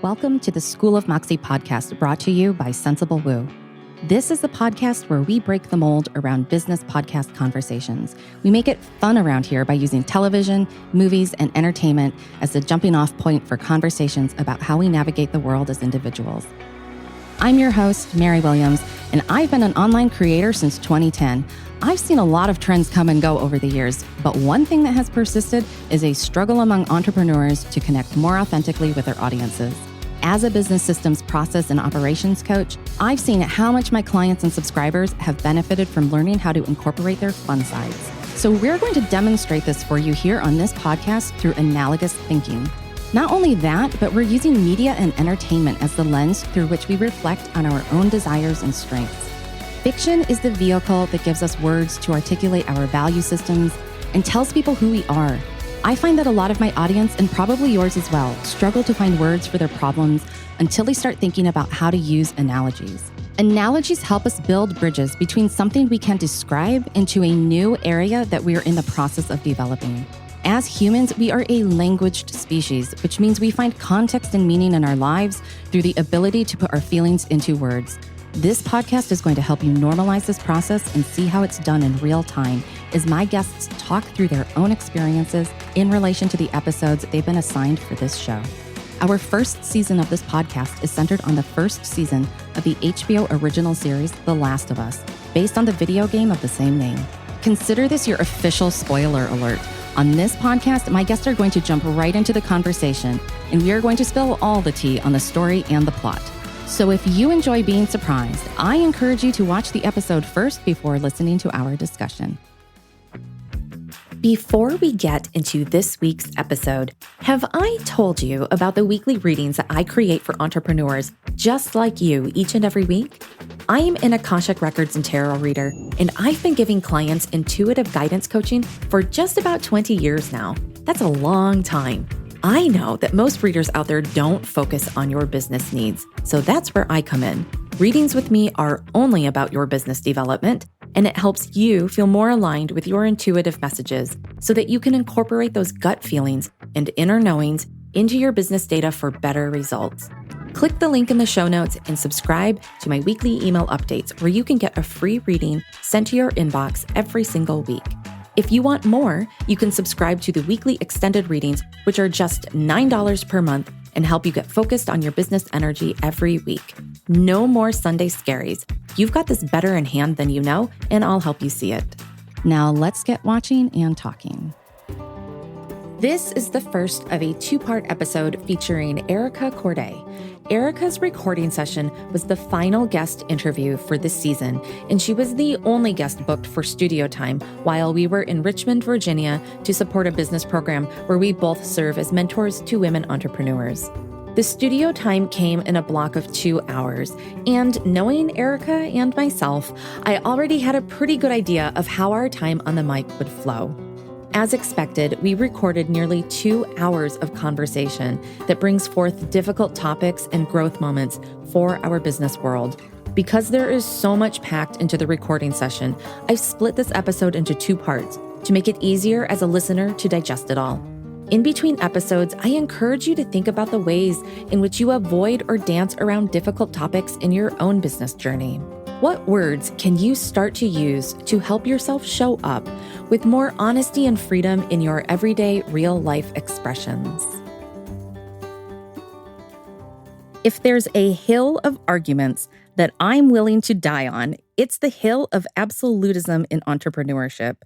Welcome to the School of Moxie podcast brought to you by Sensible Woo. This is the podcast where we break the mold around business podcast conversations. We make it fun around here by using television, movies, and entertainment as the jumping off point for conversations about how we navigate the world as individuals. I'm your host, Mary Williams, and I've been an online creator since 2010. I've seen a lot of trends come and go over the years, but one thing that has persisted is a struggle among entrepreneurs to connect more authentically with their audiences. As a business systems process and operations coach, I've seen how much my clients and subscribers have benefited from learning how to incorporate their fun sides. So we're going to demonstrate this for you here on this podcast through analogous thinking. Not only that, but we're using media and entertainment as the lens through which we reflect on our own desires and strengths. Fiction is the vehicle that gives us words to articulate our value systems and tells people who we are. I find that a lot of my audience, and probably yours as well, struggle to find words for their problems until they start thinking about how to use analogies. Analogies help us build bridges between something we can describe into a new area that we are in the process of developing. As humans, we are a languaged species, which means we find context and meaning in our lives through the ability to put our feelings into words. This podcast is going to help you normalize this process and see how it's done in real time as my guests talk through their own experiences in relation to the episodes they've been assigned for this show. Our first season of this podcast is centered on the first season of the HBO original series, The Last of Us, based on the video game of the same name. Consider this your official spoiler alert. On this podcast, my guests are going to jump right into the conversation, and we are going to spill all the tea on the story and the plot. So if you enjoy being surprised, I encourage you to watch the episode first before listening to our discussion. Before we get into this week's episode, have I told you about the weekly readings that I create for entrepreneurs just like you each and every week? I am an Akashic Records and Tarot reader, and I've been giving clients intuitive guidance coaching for just about 20 years now. That's a long time. I know that most readers out there don't focus on your business needs, so that's where I come in. Readings with me are only about your business development, and it helps you feel more aligned with your intuitive messages so that you can incorporate those gut feelings and inner knowings into your business data for better results. Click the link in the show notes and subscribe to my weekly email updates where you can get a free reading sent to your inbox every single week. If you want more, you can subscribe to the weekly extended readings, which are just $9 per month and help you get focused on your business energy every week. No more Sunday scaries. You've got this better in hand than you know, and I'll help you see it. Now let's get watching and talking. This is the first of a two-part episode featuring Erica Courdae. Erica's recording session was the final guest interview for this season, and she was the only guest booked for studio time while we were in Richmond, Virginia to support a business program where we both serve as mentors to women entrepreneurs. The studio time came in a block of 2 hours, and knowing Erica and myself, I already had a pretty good idea of how our time on the mic would flow. As expected, we recorded nearly 2 hours of conversation that brings forth difficult topics and growth moments for our business world. Because there is so much packed into the recording session, I've split this episode into 2 parts to make it easier as a listener to digest it all. In between episodes, I encourage you to think about the ways in which you avoid or dance around difficult topics in your own business journey. What words can you start to use to help yourself show up with more honesty and freedom in your everyday real-life expressions? If there's a hill of arguments that I'm willing to die on, it's the hill of absolutism in entrepreneurship.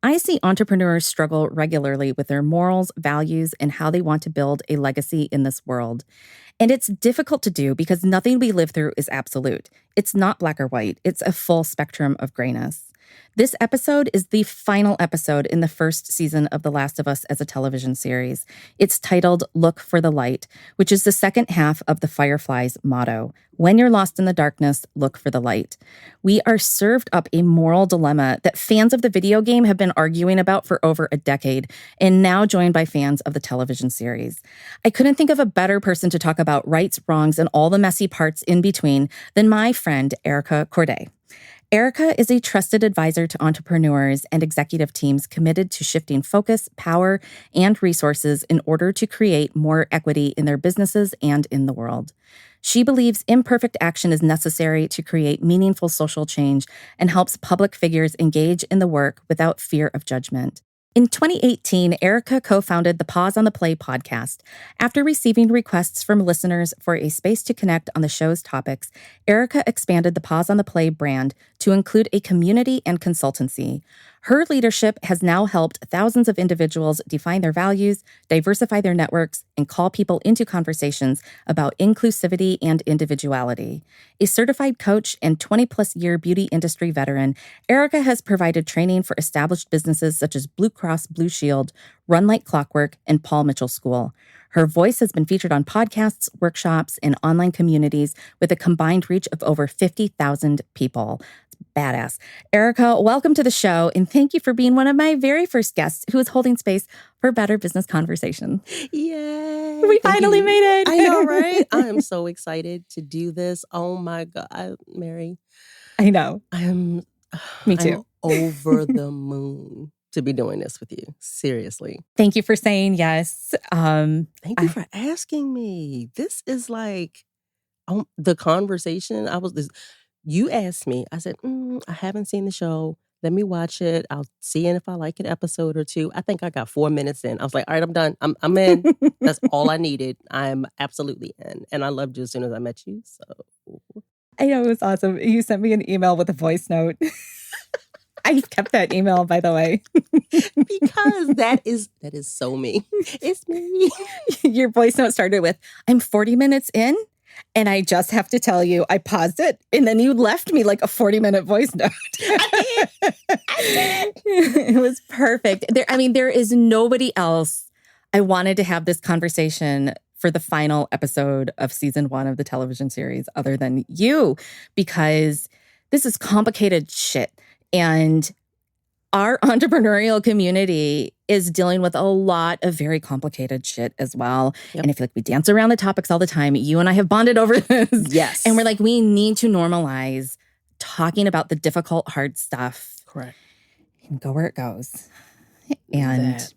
I see entrepreneurs struggle regularly with their morals, values, and how they want to build a legacy in this world. And it's difficult to do because nothing we live through is absolute. It's not black or white. It's a full spectrum of grayness. This episode is the final episode in the first season of The Last of Us as a television series. It's titled Look for the Light, which is the second half of the Firefly's motto. When you're lost in the darkness, look for the light. We are served up a moral dilemma that fans of the video game have been arguing about for over a decade, and now joined by fans of the television series. I couldn't think of a better person to talk about rights, wrongs, and all the messy parts in between than my friend Erica Courdae. Erica is a trusted advisor to entrepreneurs and executive teams committed to shifting focus, power, and resources in order to create more equity in their businesses and in the world. She believes imperfect action is necessary to create meaningful social change and helps public figures engage in the work without fear of judgment. In 2018, Erica co-founded the Pause on the Play podcast. After receiving requests from listeners for a space to connect on the show's topics, Erica expanded the Pause on the Play brand to include a community and consultancy. Her leadership has now helped thousands of individuals define their values, diversify their networks, and call people into conversations about inclusivity and individuality. A certified coach and 20-plus year beauty industry veteran, Erica has provided training for established businesses such as Blue Cross Blue Shield, Run Like Clockwork, and Paul Mitchell School. Her voice has been featured on podcasts, workshops, and online communities with a combined reach of over 50,000 people. Badass. Erica, welcome to the show, and thank you for being one of my very first guests who is holding space for better business conversation. Yay! We finally made it. I know, right? I am so excited to do this. Oh my God, Mary. I know. Me too. I'm over the moon to be doing this with you. Seriously. Thank you for saying yes. Thank you for asking me. This is like the conversation. You asked me. I said, I haven't seen the show. Let me watch it. I'll see if I like an episode or two. I think I got 4 minutes in. I was like, all right, I'm done. I'm in. That's all I needed. I'm absolutely in. And I loved you as soon as I met you. So I know, it was awesome. You sent me an email with a voice note. I kept that email, by the way. Because that is so me. It's me. Your voice note started with, I'm 40 minutes in. And I just have to tell you, I paused it, and then you left me like a 40-minute voice note. I did. It was perfect. There is nobody else. I wanted to have this conversation for the final episode of season 1 of the television series other than you, because this is complicated shit. And our entrepreneurial community is dealing with a lot of very complicated shit as well. Yep. And I feel like we dance around the topics all the time. You and I have bonded over this. Yes. And we're like, we need to normalize talking about the difficult, hard stuff. Correct. And go where it goes. And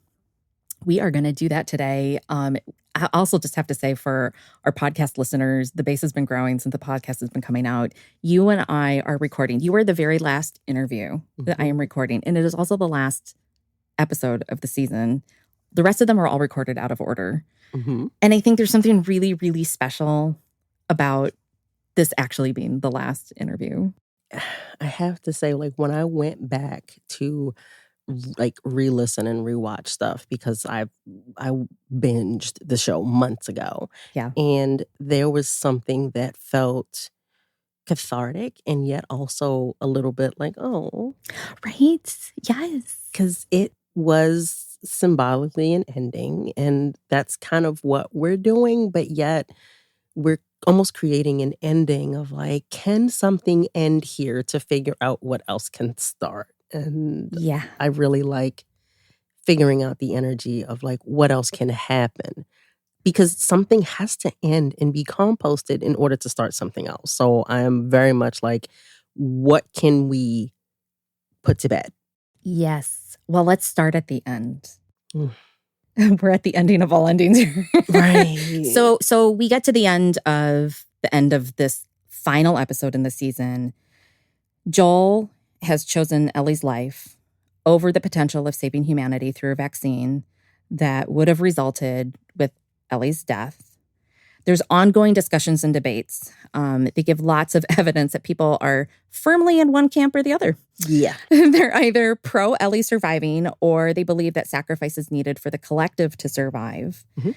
we are going to do that today. I also just have to say, for our podcast listeners, the base has been growing since the podcast has been coming out. You and I are recording. You are the very last interview that I am recording. And it is also the last episode of the season. The rest of them are all recorded out of order. Mm-hmm. And I think there's something really, really special about this actually being the last interview. I have to say, like, when I went back to re-listen and rewatch stuff, because I binged the show months ago. Yeah. And there was something that felt cathartic and yet also a little bit like, oh. Right. Yes. Because it was symbolically an ending, and that's kind of what we're doing, but yet we're almost creating an ending of like, can something end here to figure out what else can start? And yeah, I really like figuring out the energy of like what else can happen, because something has to end and be composted in order to start something else. So I am very much like, what can we put to bed? Yes. Well, let's start at the end. We're at the ending of all endings here. Right. So we get to the end of this final episode in the season. Joel has chosen Ellie's life over the potential of saving humanity through a vaccine that would have resulted with Ellie's death. There's ongoing discussions and debates. They give lots of evidence that people are firmly in one camp or the other. Yeah. They're either pro Ellie surviving, or they believe that sacrifice is needed for the collective to survive. Mm-hmm.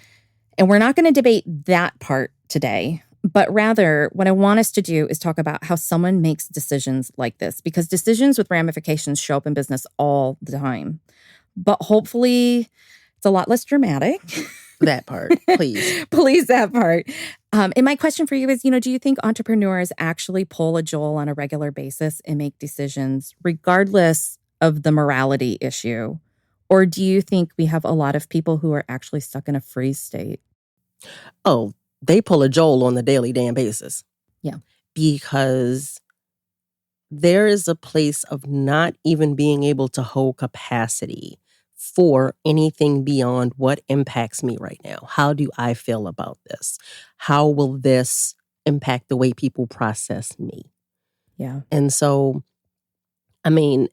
And we're not going to debate that part today. But rather, what I want us to do is talk about how someone makes decisions like this, because decisions with ramifications show up in business all the time. But hopefully, it's a lot less dramatic. That part, please. Please, that part. And my question for you is, do you think entrepreneurs actually pull a Joel on a regular basis and make decisions regardless of the morality issue? Or do you think we have a lot of people who are actually stuck in a freeze state? Oh, they pull a Joel on the daily damn basis. Yeah. Because there is a place of not even being able to hold capacity for anything beyond what impacts me right now. How do I feel about this? How will this impact the way people process me? Yeah. And so, I mean,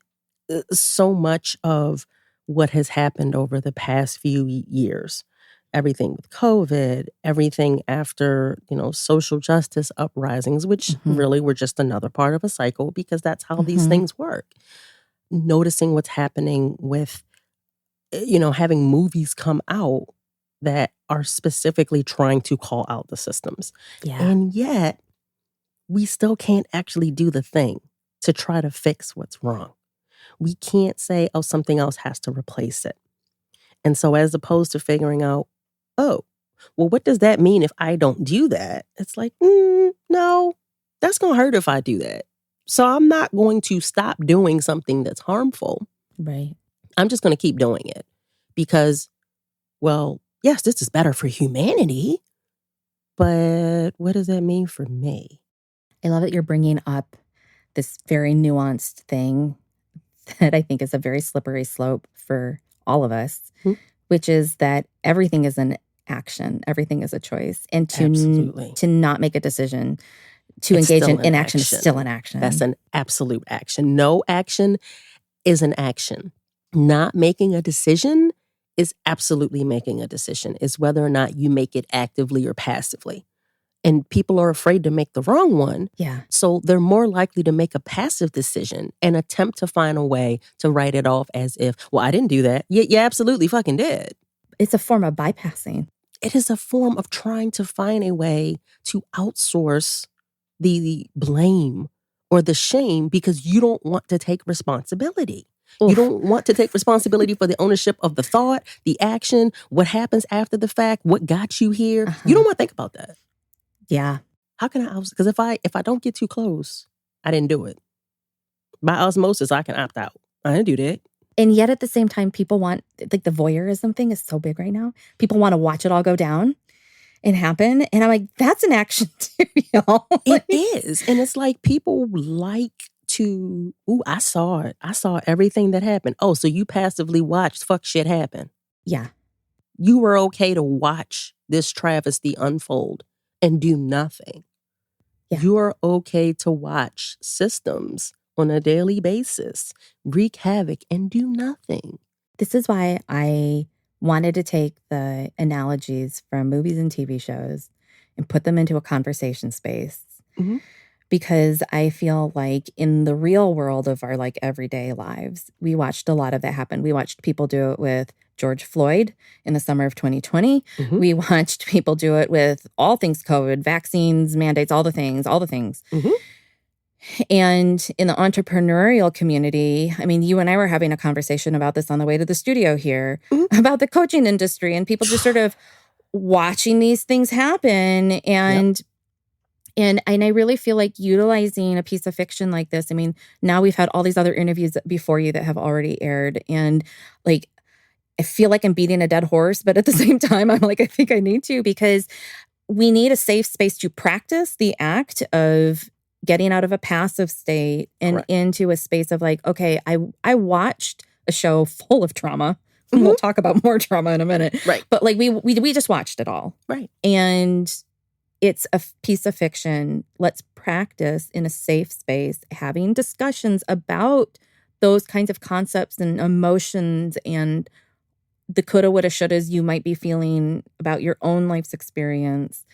so much of what has happened over the past few years, everything with COVID, everything after, social justice uprisings, which really were just another part of a cycle because that's how these things work. Noticing what's happening with, having movies come out that are specifically trying to call out the systems. Yeah. And yet, we still can't actually do the thing to try to fix what's wrong. We can't say, oh, something else has to replace it. And so as opposed to figuring out, oh, well, what does that mean if I don't do that? It's like, no, that's going to hurt if I do that. So I'm not going to stop doing something that's harmful. Right. I'm just going to keep doing it because, well, yes, this is better for humanity, but what does that mean for me? I love that you're bringing up this very nuanced thing that I think is a very slippery slope for all of us, which is that everything is an action, everything is a choice. And to not make a decision, to engage in action is still an action. That's an absolute action. No action is an action. Not making a decision is absolutely making a decision. It's whether or not you make it actively or passively. And people are afraid to make the wrong one. Yeah. So they're more likely to make a passive decision and attempt to find a way to write it off as if, well, I didn't do that. You absolutely fucking did. It's a form of bypassing. It is a form of trying to find a way to outsource the blame or the shame because you don't want to take responsibility. Oof. You don't want to take responsibility for the ownership of the thought, the action, what happens after the fact, what got you here. You don't want to think about that. Yeah. How can I? Because if I don't get too close, I didn't do it. By osmosis, I can opt out. I didn't do that. And yet at the same time, people want, like the voyeurism thing is so big right now. People want to watch it all go down and happen. And I'm like, that's an action too, y'all. It is. And it's like people like to, I saw it. I saw everything that happened. Oh, so you passively watched fuck shit happen. Yeah. You were okay to watch this travesty unfold and do nothing. Yeah. You're okay to watch systems on a daily basis wreak havoc and do nothing. This is why I wanted to take the analogies from movies and TV shows and put them into a conversation space. Because I feel like in the real world of our like everyday lives, we watched a lot of that happen. We watched people do it with George Floyd in the summer of 2020. We watched people do it with all things COVID, vaccines, mandates, all the things. And in the entrepreneurial community, I mean, you and I were having a conversation about this on the way to the studio here about the coaching industry and people just sort of watching these things happen. And I really feel like utilizing a piece of fiction like this, I mean, now we've had all these other interviews before you that have already aired. And like, I feel like I'm beating a dead horse, but at the same time, I'm like, I think I need to because we need a safe space to practice the act of getting out of a passive state and into a space of like, okay, I watched a show full of trauma. We'll talk about more trauma in a minute. Right. But like we just watched it all. Right. And it's a piece of fiction. Let's practice in a safe space, having discussions about those kinds of concepts and emotions and the coulda, woulda, shouldas you might be feeling about your own life's experience.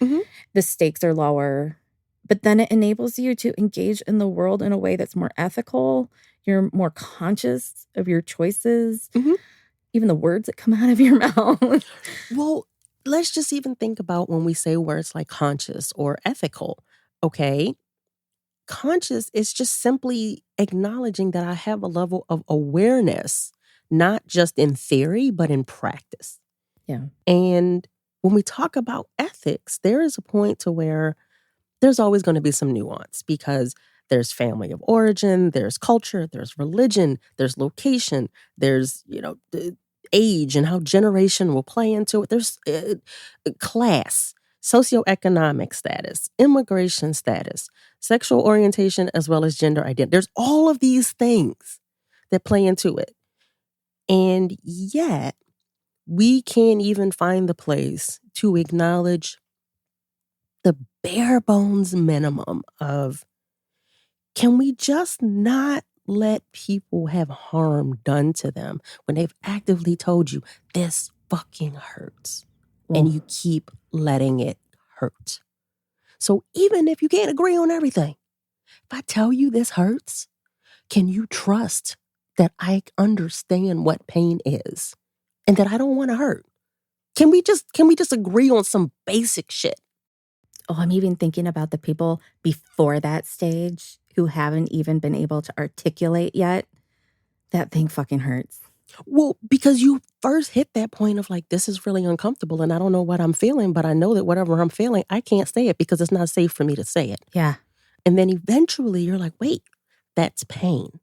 The stakes are lower. But then it enables you to engage in the world in a way that's more ethical. You're more conscious of your choices, even the words that come out of your mouth. Well, let's just even think about when we say words like conscious or ethical, okay? Conscious is just simply acknowledging that I have a level of awareness, not just in theory, but in practice. Yeah. And when we talk about ethics, there is a point to where there's always going to be some nuance because there's family of origin, there's culture, there's religion, there's location, there's, age and how generation will play into it. There's class. socioeconomic status, immigration status, sexual orientation, as well as gender identity. There's all of these things that play into it. And yet, we can't even find the place to acknowledge the bare bones minimum of, can we just not let people have harm done to them when they've actively told you this fucking hurts, and you keep letting it hurt? So even if you can't agree on everything, if I tell you this hurts, can you trust that I understand what pain is and that I don't want to hurt? Can we just agree on some basic shit? Oh, I'm even thinking about the people before that stage who haven't even been able to articulate yet. That thing fucking hurts. Well, because you first hit that point of like, this is really uncomfortable and I don't know what I'm feeling, but I know that whatever I'm feeling, I can't say it because it's not safe for me to say it. Yeah. And then eventually you're like, wait, that's pain.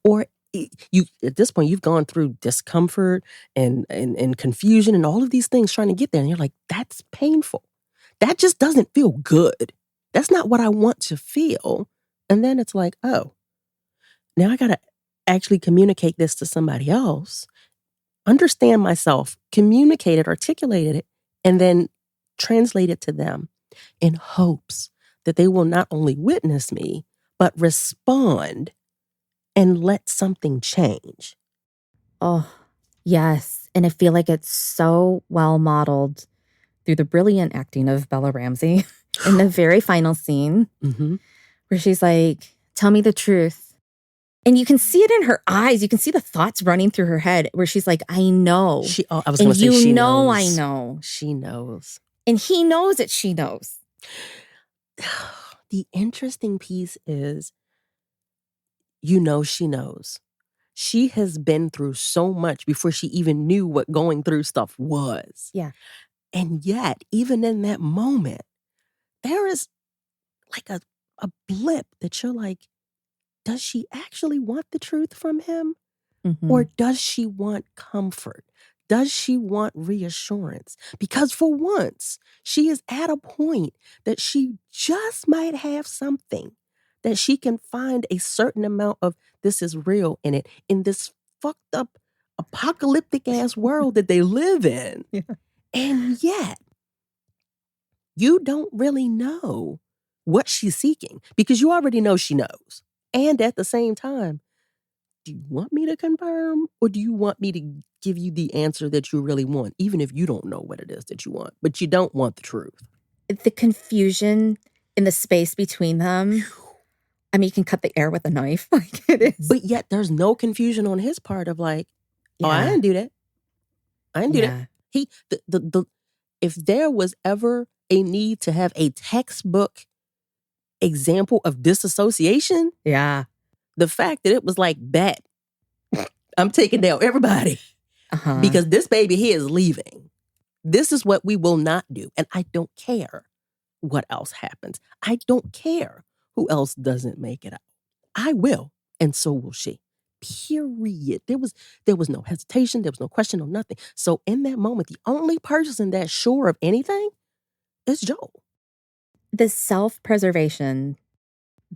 Or you, at this point, you've gone through discomfort and confusion and all of these things trying to get there. And you're like, that's painful. That just doesn't feel good. That's not what I want to feel. And then it's like, oh, now I got to actually communicate this to somebody else, understand myself, communicate it, articulate it, and then translate it to them in hopes that they will not only witness me, but respond and let something change. Oh, yes. And I feel like it's so well modeled through the brilliant acting of Bella Ramsey in the very final scene where she's like, tell me the truth. And you can see it in her eyes. You can see the thoughts running through her head where she's like, I know. I was going to say she knows. I know. She knows. And he knows that she knows. The interesting piece is, you know, she knows. She has been through so much before she even knew what going through stuff was. Yeah. And yet, even in that moment, there is like a blip that you're like, does she actually want the truth from him? Or does she want comfort? Does she want reassurance? Because for once, she is at a point that she just might have something that she can find a certain amount of this is real in it, in this fucked up apocalyptic ass world that they live in. Yeah. And yet, you don't really know what she's seeking because you already know she knows. And at the same time, do you want me to confirm, or do you want me to give you the answer that you really want, even if you don't know what it is that you want, but you don't want the truth? The confusion in the space between them. I mean, you can cut the air with a knife. Like it is. But yet there's no confusion on his part of like, oh, I didn't do that. I didn't do that. If there was ever a need to have a textbook example of disassociation, the fact that it was like, bet, I'm taking down everybody because this baby here is leaving. This is what we will not do. And I don't care what else happens. I don't care who else doesn't make it out. I will, and so will she. Period. There was no hesitation. There was no question, no nothing. So in that moment, the only person that's sure of anything is Joel. The self-preservation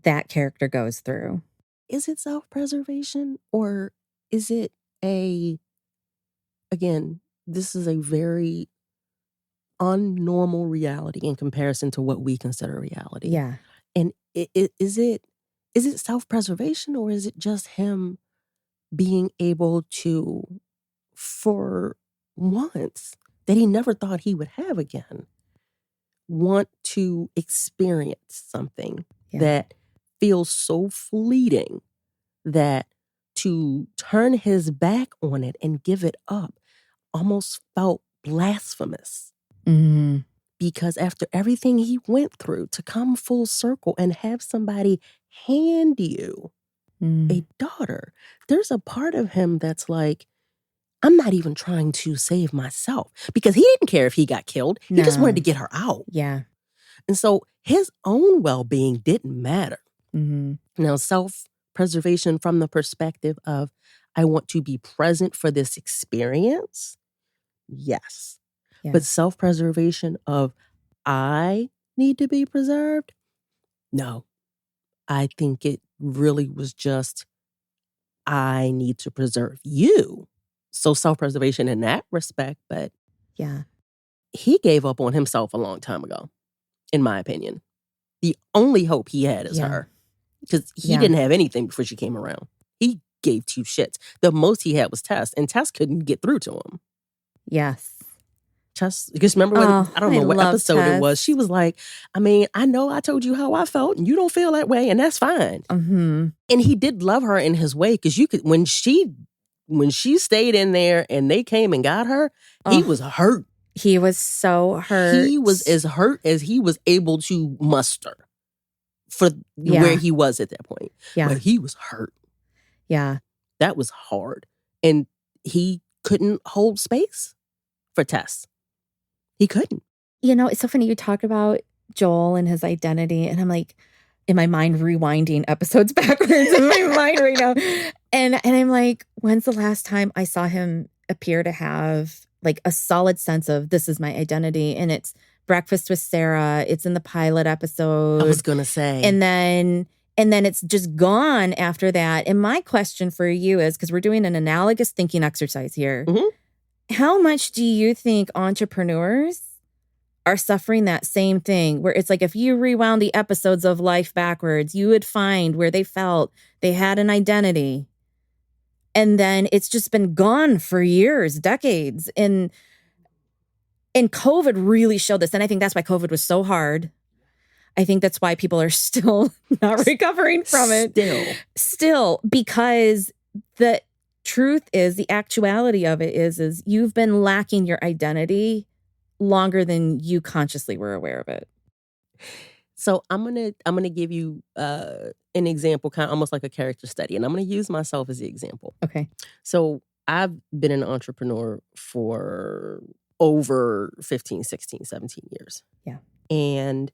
that character goes through. Is it self-preservation, or is it again, this is a very unnormal reality in comparison to what we consider reality. Yeah. And is it self-preservation, or is it just him being able to, for once, that he never thought he would have again, want to experience something that feels so fleeting that to turn his back on it and give it up almost felt blasphemous. Because after everything he went through, to come full circle and have somebody hand you a daughter, there's a part of him that's like, I'm not even trying to save myself, because he didn't care if he got killed. He just wanted to get her out. Yeah. And so his own well-being didn't matter. Now, self-preservation from the perspective of, I want to be present for this experience. Yes. But self-preservation of, I need to be preserved? No. I think it really was just, I need to preserve you. So self-preservation in that respect, but Yeah. he gave up on himself a long time ago, in my opinion. The only hope he had is Yeah. her. Because he Yeah. didn't have anything before she came around. He gave two shits. The most he had was Tess, and Tess couldn't get through to him. Yes. Tess, because remember when, Oh, I don't know what love episode it was, Tess. she was like, I mean, I know I told you how I felt, and you don't feel that way, and that's fine. Mm-hmm. And he did love her in his way, because you could, when she stayed in there and they came and got her, he was hurt. He was so hurt. He was as hurt as he was able to muster for where he was at that point. Yeah. But he was hurt. Yeah. That was hard. And he couldn't hold space for Tess. He couldn't. You know, it's so funny. You talk about Joel and his identity, and I'm like, in my mind, rewinding episodes backwards in my mind right now. And I'm like, when's the last time I saw him appear to have like a solid sense of this is my identity? And it's Breakfast with Sarah. It's in the pilot episode. I was going to say. And then it's just gone after that. And my question for you is, because we're doing an analogous thinking exercise here, how much do you think entrepreneurs are suffering that same thing, where it's like if you rewound the episodes of life backwards, you would find where they felt they had an identity. And then it's just been gone for years, decades. And COVID really showed this. And I think that's why COVID was so hard. I think that's why people are still not recovering from it. Still, because the truth is, the actuality of it is you've been lacking your identity longer than you consciously were aware of it. So I'm gonna give you an example, kind of almost like a character study, and I'm gonna use myself as the example. Okay. So I've been an entrepreneur for over 15, 16, 17 years. Yeah. And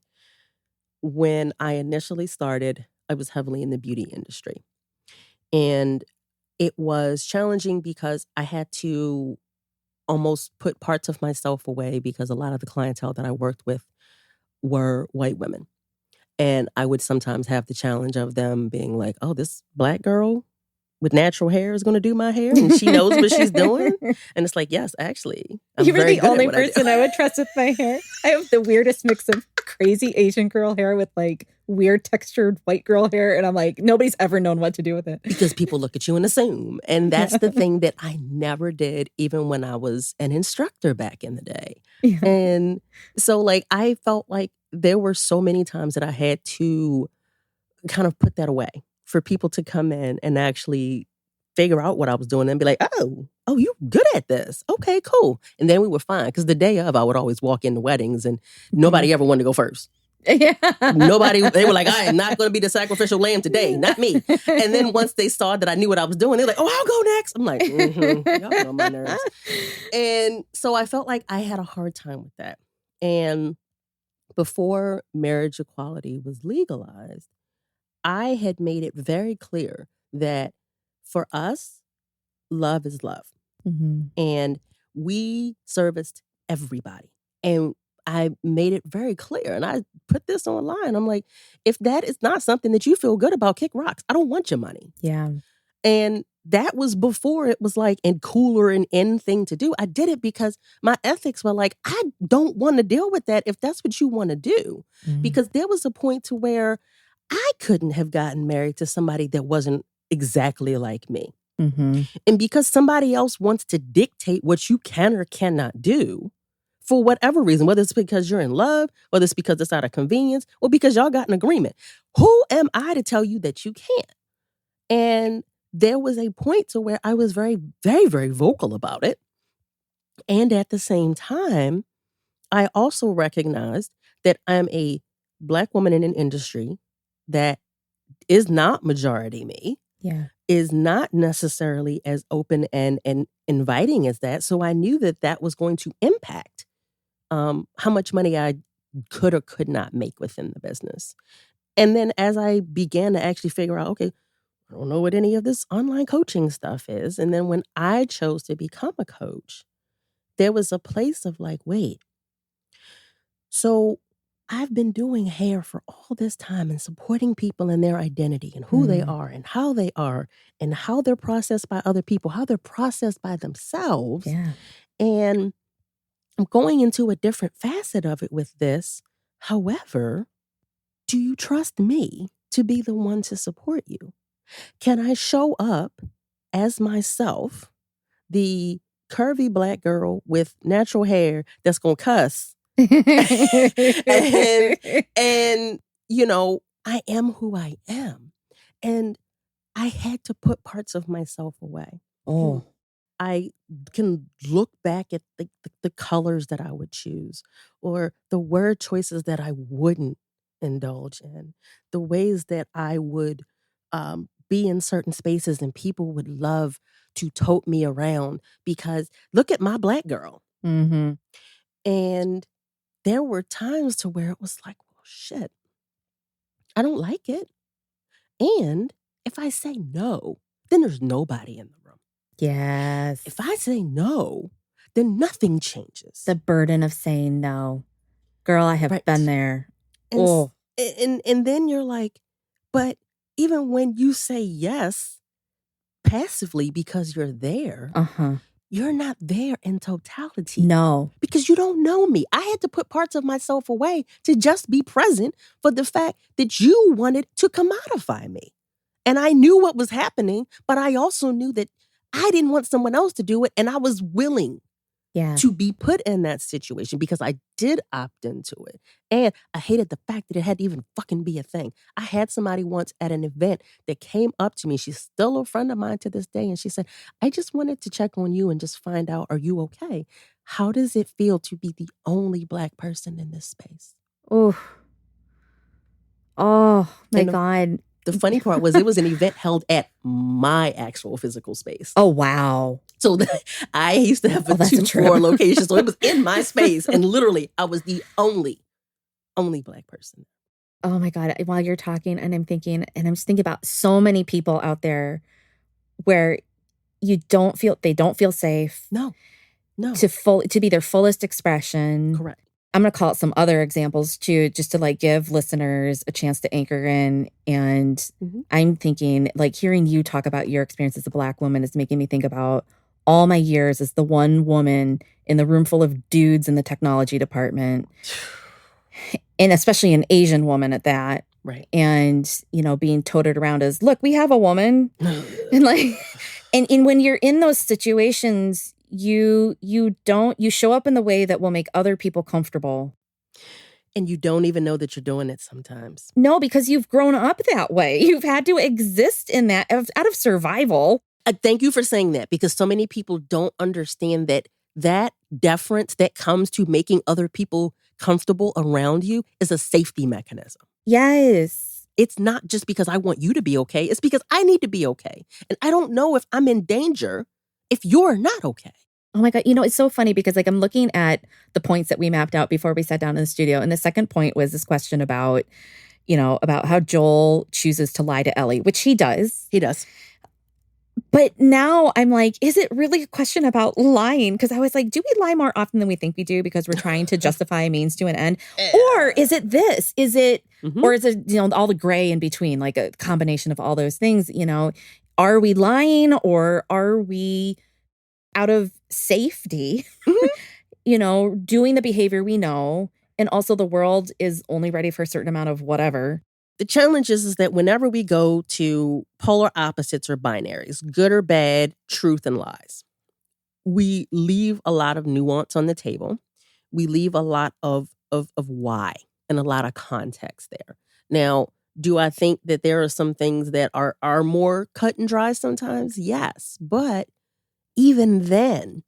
when I initially started, I was heavily in the beauty industry. And it was challenging because I had to almost put parts of myself away, because a lot of the clientele that I worked with were white women. And I would sometimes have the challenge of them being like, oh, this Black girl with natural hair is going to do my hair, and she knows what she's doing. And it's like, yes, actually, you were the only person I would trust with my hair. I have the weirdest mix of crazy Asian girl hair with like weird textured white girl hair. And I'm like, nobody's ever known what to do with it. Because people look at you and assume. And that's the thing that I never did, even when I was an instructor back in the day. Yeah. And so like, I felt like there were so many times that I had to kind of put that away for people to come in and actually figure out what I was doing and be like, oh, you good at this. Okay, cool. And then we were fine. Because the day of, I would always walk into weddings and nobody ever wanted to go first. Yeah. They were like, I am not going to be the sacrificial lamb today, not me. And then once they saw that I knew what I was doing, they're like, oh, I'll go next. I'm like, y'all know my nerves. And so I felt like I had a hard time with that. And before marriage equality was legalized, I had made it very clear that for us, love is love. Mm-hmm. And we serviced everybody. And I made it very clear. And I put this online. I'm like, if that is not something that you feel good about, kick rocks. I don't want your money. Yeah. And that was before it was like and cooler and in thing to do. I did it because my ethics were like, I don't want to deal with that if that's what you want to do. Mm-hmm. Because there was a point to where I couldn't have gotten married to somebody that wasn't exactly like me. Mm-hmm. And because somebody else wants to dictate what you can or cannot do for whatever reason, whether it's because you're in love, whether it's because it's out of convenience, or because y'all got an agreement, who am I to tell you that you can't? And there was a point to where I was very, very, very vocal about it. And at the same time, I also recognized that I'm a Black woman in an industry that is not majority me. Yeah. Is not necessarily as open and inviting as that. So I knew that that was going to impact how much money I could or could not make within the business. And then as I began to actually figure out, okay, I don't know what any of this online coaching stuff is. And then when I chose to become a coach, there was a place of like, wait, so I've been doing hair for all this time and supporting people in their identity and who they are and how they're processed by other people, how they're processed by themselves. Yeah. And I'm going into a different facet of it with this. However, do you trust me to be the one to support you? Can I show up as myself, the curvy Black girl with natural hair that's going to cuss? and, I am who I am. And I had to put parts of myself away. Oh. I can look back at the colors that I would choose or the word choices that I wouldn't indulge in, the ways that I would be in certain spaces and people would love to tote me around because look at my Black girl. Mm-hmm. And there were times to where it was like, well, shit, I don't like it. And if I say no, then there's nobody in the room. Yes. If I say no, then nothing changes. The burden of saying no. Girl, I have been there. And then you're like, but even when you say yes passively because you're there, you're not there in totality. No. Because you don't know me. I had to put parts of myself away to just be present for the fact that you wanted to commodify me. And I knew what was happening, but I also knew that I didn't want someone else to do it, and I was willing to be put in that situation because I did opt into it. And I hated the fact that it had to even fucking be a thing. I had somebody once at an event that came up to me. She's still a friend of mine to this day. And she said, I just wanted to check on you and just find out, are you okay? How does it feel to be the only Black person in this space? Oh my God. The funny part was it was an event held at my actual physical space. Oh, wow. So I used to have a 2-floor location. So it was in my space. And literally, I was the only Black person. Oh my God. While you're talking and I'm just thinking about so many people out there where they don't feel safe. No. To be their fullest expression. Correct. I'm going to call out some other examples too, just to give listeners a chance to anchor in. And I'm thinking hearing you talk about your experience as a Black woman is making me think about all my years as the one woman in the room full of dudes in the technology department. And especially an Asian woman at that. Right. And, being toted around as, look, we have a woman. And and when you're in those situations, you show up in the way that will make other people comfortable. And you don't even know that you're doing it sometimes. No, because you've grown up that way. You've had to exist in that out of survival. Thank you for saying that, because so many people don't understand that deference that comes to making other people comfortable around you is a safety mechanism. Yes. It's not just because I want you to be okay. It's because I need to be okay. And I don't know if I'm in danger if you're not okay. Oh my God. It's so funny because I'm looking at the points that we mapped out before we sat down in the studio. And the second point was this question about how Joel chooses to lie to Ellie, which he does. He does. But now I'm like, is it really a question about lying? Because I was like, do we lie more often than we think we do because we're trying to justify a means to an end? Or is it this? Is it, or is it, all the gray in between, like a combination of all those things? Are we lying or are we out of safety, doing the behavior we know? And also the world is only ready for a certain amount of whatever. The challenge is that whenever we go to polar opposites or binaries, good or bad, truth and lies, we leave a lot of nuance on the table. We leave a lot of why and a lot of context there. Now, do I think that there are some things that are more cut and dry sometimes? Yes. But even then,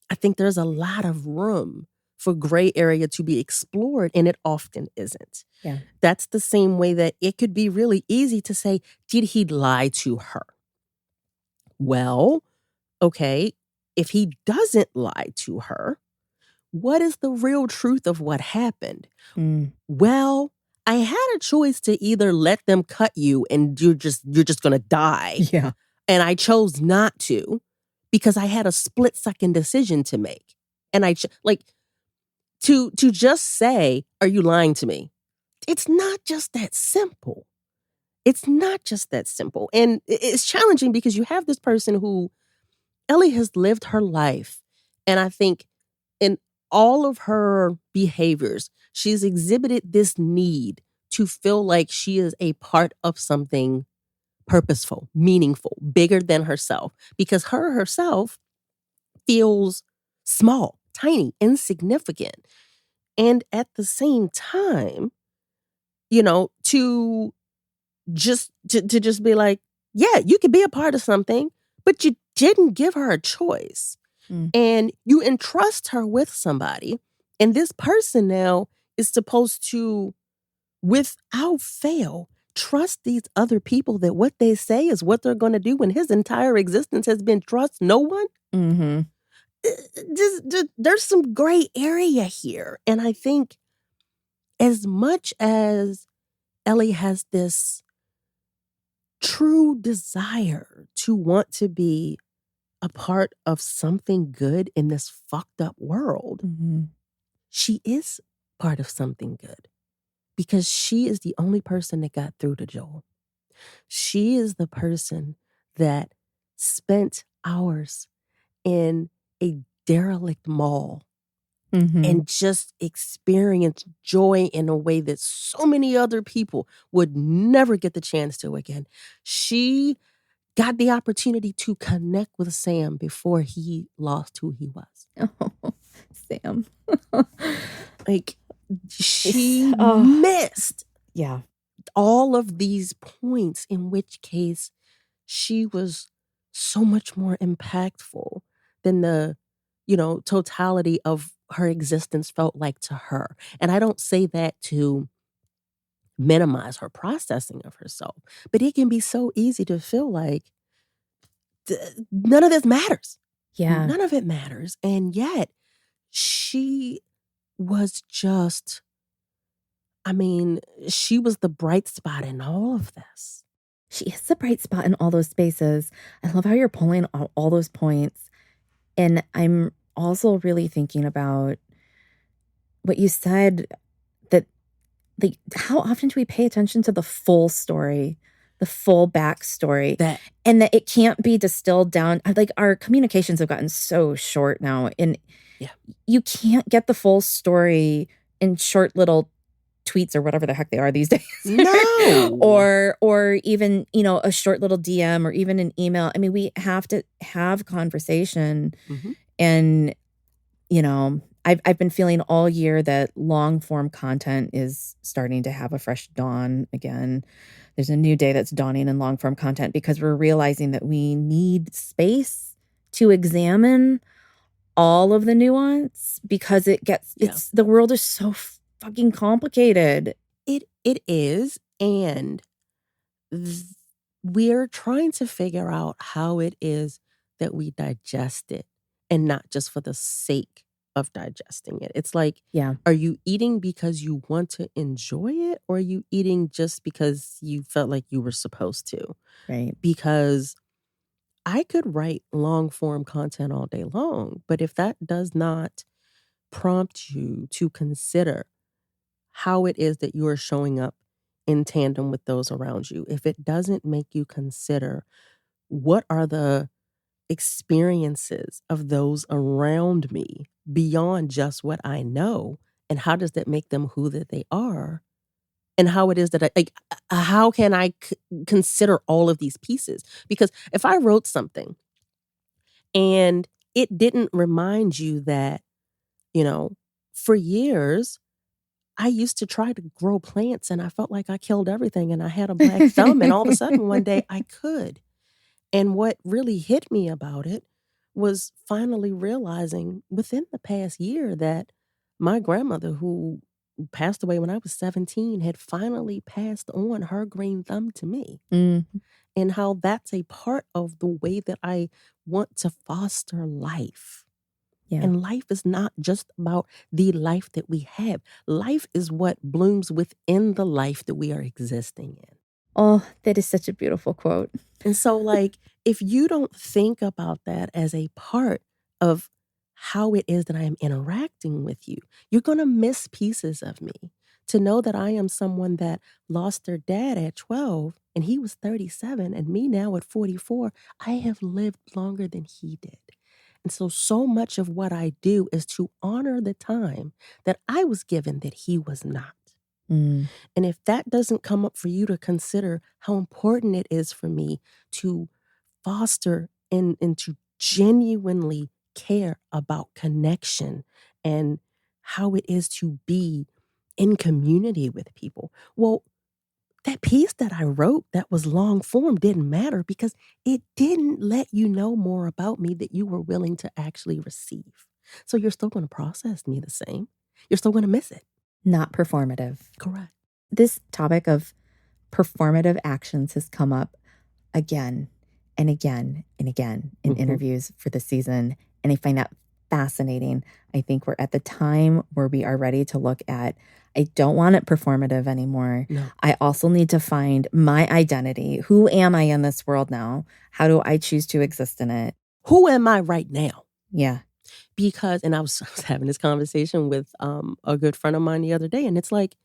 I think there's a lot of room for gray area to be explored, and it often isn't. Yeah. That's the same way that it could be really easy to say, did he lie to her? Well, okay, if he doesn't lie to her, what is the real truth of what happened? Well, I had a choice to either let them cut you and you're just going to die. Yeah. And I chose not to because I had a split-second decision to make. And to just say, "Are you lying to me?" It's not just that simple. It's not just that simple. And it's challenging because you have this person who Ellie has lived her life. And I think in all of her behaviors, she's exhibited this need to feel like she is a part of something purposeful, meaningful, bigger than herself, because her herself feels small, tiny, insignificant. And at the same time, to just be like, yeah, you could be a part of something, but you didn't give her a choice. And you entrust her with somebody, and this person now is supposed to, without fail, trust these other people that what they say is what they're going to do when his entire existence has been trust no one. Mm-hmm. There's some gray area here. And I think as much as Ellie has this true desire to want to be a part of something good in this fucked up world, Mm-hmm. she is part of something good because she is the only person that got through to Joel. She is the person that spent hours in a derelict mall Mm-hmm. and just experienced joy in a way that so many other people would never get the chance to again. She got the opportunity to connect with Sam before he lost who he was. Oh, Sam. Like, she Oh. missed Yeah. all of these points, in which case she was so much more impactful than the, totality of her existence felt like to her. And I don't say that to minimize her processing of herself, but it can be so easy to feel like none of this matters. Yeah. None of it matters. And yet she was just, she was the bright spot in all of this. She is the bright spot in all those spaces. I love how you're pulling all those points. And I'm also really thinking about what you said, that like, how often do we pay attention to the full story, the full backstory, and that it can't be distilled down? Like, our communications have gotten so short now, and you can't get the full story in short little tweets or whatever the heck they are these days. No. or even, a short little DM or even an email. I mean, we have to have conversation. Mm-hmm. And, I've been feeling all year that long form content is starting to have a fresh dawn again. There's a new day that's dawning in long form content because we're realizing that we need space to examine all of the nuance, because it's the world is so fucking complicated. It is. And we're trying to figure out how it is that we digest it, and not just for the sake of digesting it. It's like, are you eating because you want to enjoy it, or are you eating just because you felt like you were supposed to? Right. Because I could write long form content all day long, but if that does not prompt you to consider how it is that you are showing up in tandem with those around you, if it doesn't make you consider what are the experiences of those around me beyond just what I know, and how does that make them who that they are, and how it is that how can I consider all of these pieces? Because if I wrote something and it didn't remind you that, for years, I used to try to grow plants and I felt like I killed everything and I had a black thumb, and all of a sudden one day I could. And what really hit me about it was finally realizing within the past year that my grandmother, who passed away when I was 17, had finally passed on her green thumb to me. Mm-hmm. And how that's a part of the way that I want to foster life. Yeah. And life is not just about the life that we have. Life is what blooms within the life that we are existing in. Oh, that is such a beautiful quote. And so, if you don't think about that as a part of how it is that I am interacting with you. You're going to miss pieces of me. To know that I am someone that lost their dad at 12 and he was 37 and me now at 44, I have lived longer than he did. And so much of what I do is to honor the time that I was given that he was not. Mm. And if that doesn't come up for you to consider how important it is for me to foster and to genuinely care about connection and how it is to be in community with people. Well, that piece that I wrote that was long form didn't matter because it didn't let you know more about me that you were willing to actually receive. So you're still going to process me the same. You're still going to miss it. Not performative. Correct. This topic of performative actions has come up again and again and again in interviews for the season. And I find that fascinating. I think we're at the time where we are ready to look at, I don't want it performative anymore. No. I also need to find my identity. Who am I in this world now? How do I choose to exist in it? Who am I right now? Yeah. Because, and I was having this conversation with a good friend of mine the other day, and it's like,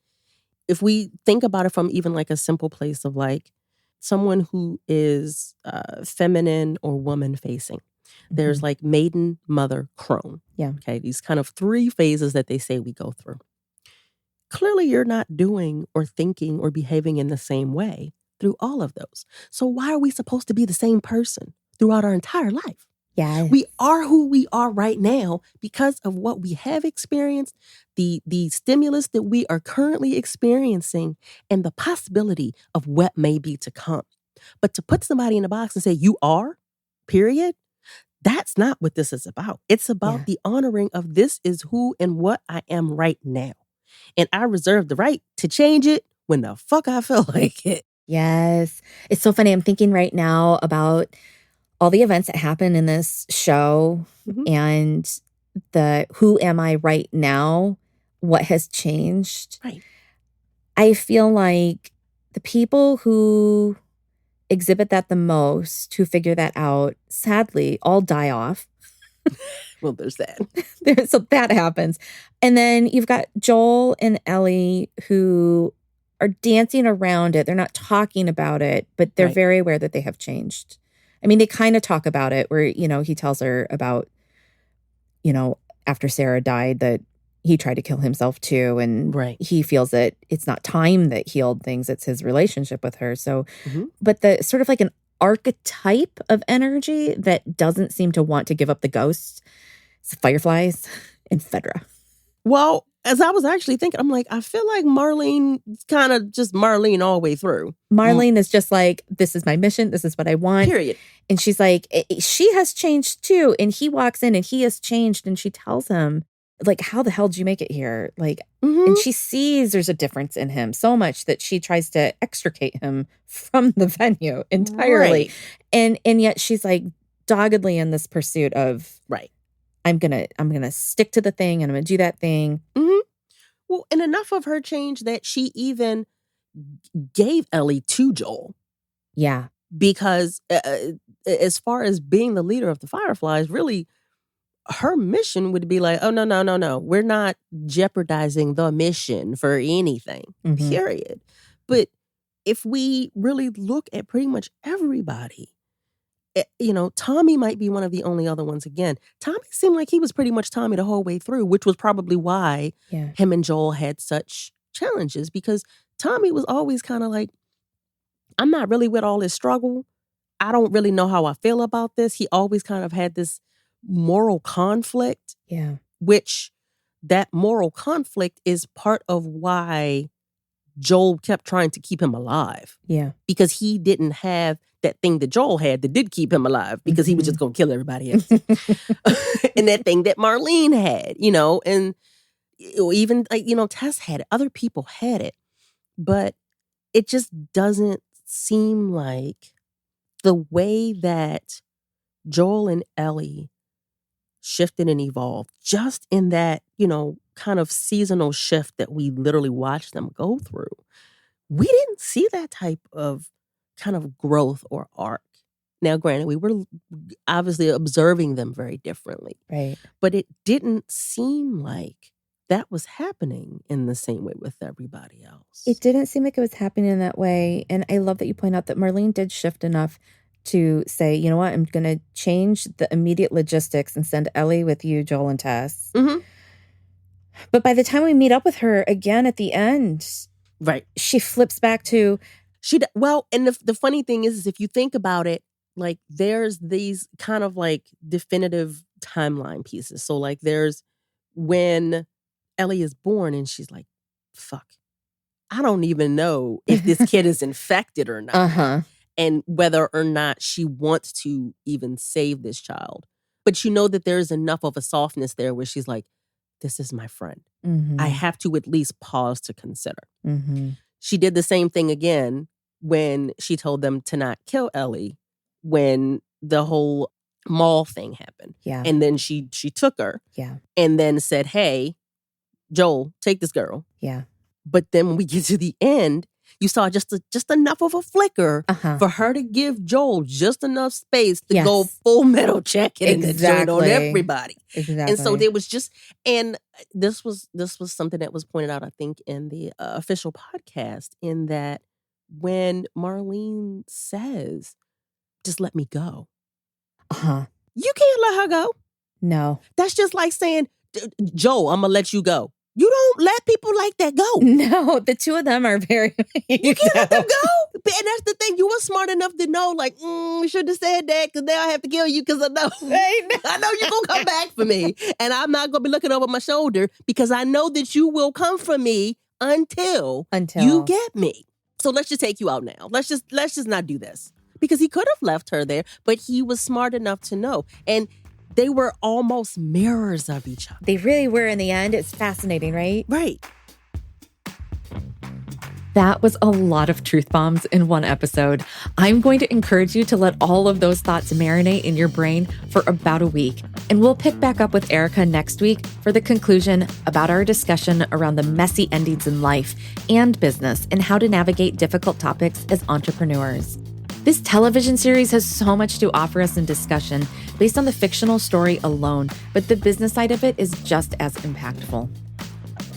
if we think about it from even like a simple place of like someone who is feminine or woman facing, there's like maiden, mother, crone. Yeah. Okay. These kind of 3 phases that they say we go through. Clearly, you're not doing or thinking or behaving in the same way through all of those. So why are we supposed to be the same person throughout our entire life? Yeah. We are who we are right now because of what we have experienced, the stimulus that we are currently experiencing, and the possibility of what may be to come. But to put somebody in a box and say, you are, period, that's not what this is about. It's about the honoring of this is who and what I am right now. And I reserve the right to change it when the fuck I feel like it. Yes. It's so funny. I'm thinking right now about all the events that happen in this show and the who am I right now? What has changed? Right. I feel like the people who exhibit that the most, who figure that out, sadly, all die off. Well, there's that. So that happens. And then you've got Joel and Ellie who are dancing around it. They're not talking about it, but they're very aware that they have changed. I mean, they kind of talk about it where, he tells her about, after Sarah died that he tried to kill himself too. And he feels that it's not time that healed things. It's his relationship with her. So, but the sort of like an archetype of energy that doesn't seem to want to give up the ghosts, it's Fireflies and Fedra. Well, as I was actually thinking, I'm like, I feel like Marlene kind of just Marlene all the way through. Marlene is just like, this is my mission. This is what I want. Period. And she's like, she has changed too. And he walks in and he has changed. And she tells him, like, how the hell did you make it here? Like, and she sees there's a difference in him so much that she tries to extricate him from the venue entirely. And yet she's like doggedly in this pursuit of, I'm gonna stick to the thing and I'm gonna do that thing. Well, and enough of her change that she even gave Ellie to Joel. Yeah. Because as far as being the leader of the Fireflies, really, her mission would be like, oh, no. We're not jeopardizing the mission for anything, period. But if we really look at pretty much everybody, Tommy might be one of the only other ones again. Tommy seemed like he was pretty much Tommy the whole way through, which was probably why him and Joel had such challenges, because Tommy was always kind of like, I'm not really with all this struggle. I don't really know how I feel about this. He always kind of had this moral conflict, which that moral conflict is part of why Joel kept trying to keep him alive. Yeah. Because he didn't have that thing that Joel had that did keep him alive, because he was just going to kill everybody else. And that thing that Marlene had, and even like, Tess had it. Other people had it. But it just doesn't seem like the way that Joel and Ellie shifted and evolved just in that, kind of seasonal shift that we literally watched them go through. We didn't see that type of kind of growth or arc Now, granted, we were obviously observing them very differently. Right. But it didn't seem like that was happening in the same way with everybody else. It didn't seem like it was happening in that way. And I love that you point out that Marlene did shift enough to say, you know what, I'm going to change the immediate logistics and send Ellie with you, Joel, and Tess. Mm-hmm. But by the time we meet up with her again at the end, right, she flips back to... And the funny thing is if you think about it, like there's these kind of like definitive timeline pieces. So like there's when Ellie is born and she's like, fuck, I don't even know if this kid is infected or not. Uh-huh. And whether or not she wants to even save this child. But you know that there's enough of a softness there where she's like, this is my friend. Mm-hmm. I have to at least pause to consider. Mm-hmm. She did the same thing again when she told them to not kill Ellie when the whole mall thing happened. Yeah. And then she took her. Yeah. And then said, hey, Joel, take this girl. Yeah. But then when we get to the end, you saw just enough of a flicker for her to give Joel just enough space to go full metal checking and joint on everybody. Exactly. And so there was just, and this was something that was pointed out, I think, in the official podcast, in that when Marlene says, just let me go. You can't let her go. No. That's just like saying, Joel, I'm going to let you go. You don't let people like that go. No, the two of them are very... You can't let them go. And that's the thing. You were smart enough to know, like, we should have said that because now I have to kill you because I know. I know you're going to come back for me. And I'm not going to be looking over my shoulder because I know that you will come for me until you get me. So let's just take you out now. Let's just not do this. Because he could have left her there, but he was smart enough to know. And they were almost mirrors of each other. They really were in the end. It's fascinating, right? Right. That was a lot of truth bombs in one episode. I'm going to encourage you to let all of those thoughts marinate in your brain for about a week. And we'll pick back up with Erica next week for the conclusion about our discussion around the messy endings in life and business and how to navigate difficult topics as entrepreneurs. This television series has so much to offer us in discussion based on the fictional story alone, but the business side of it is just as impactful.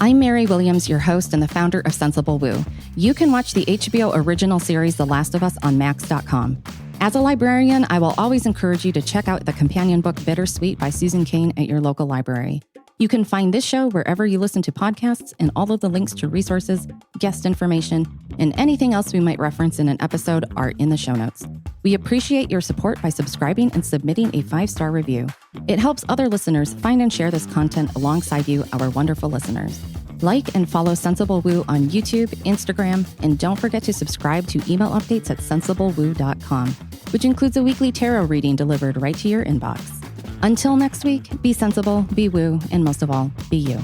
I'm Mary Williams, your host and the founder of Sensible Woo. You can watch the HBO original series The Last of Us on Max.com. As a librarian, I will always encourage you to check out the companion book Bittersweet by Susan Cain at your local library. You can find this show wherever you listen to podcasts, and all of the links to resources, guest information, and anything else we might reference in an episode are in the show notes. We appreciate your support by subscribing and submitting a 5-star review. It helps other listeners find and share this content alongside you, our wonderful listeners. Like and follow Sensible Woo on YouTube, Instagram, and don't forget to subscribe to email updates at sensiblewoo.com, which includes a weekly tarot reading delivered right to your inbox. Until next week, be sensible, be woo, and most of all, be you.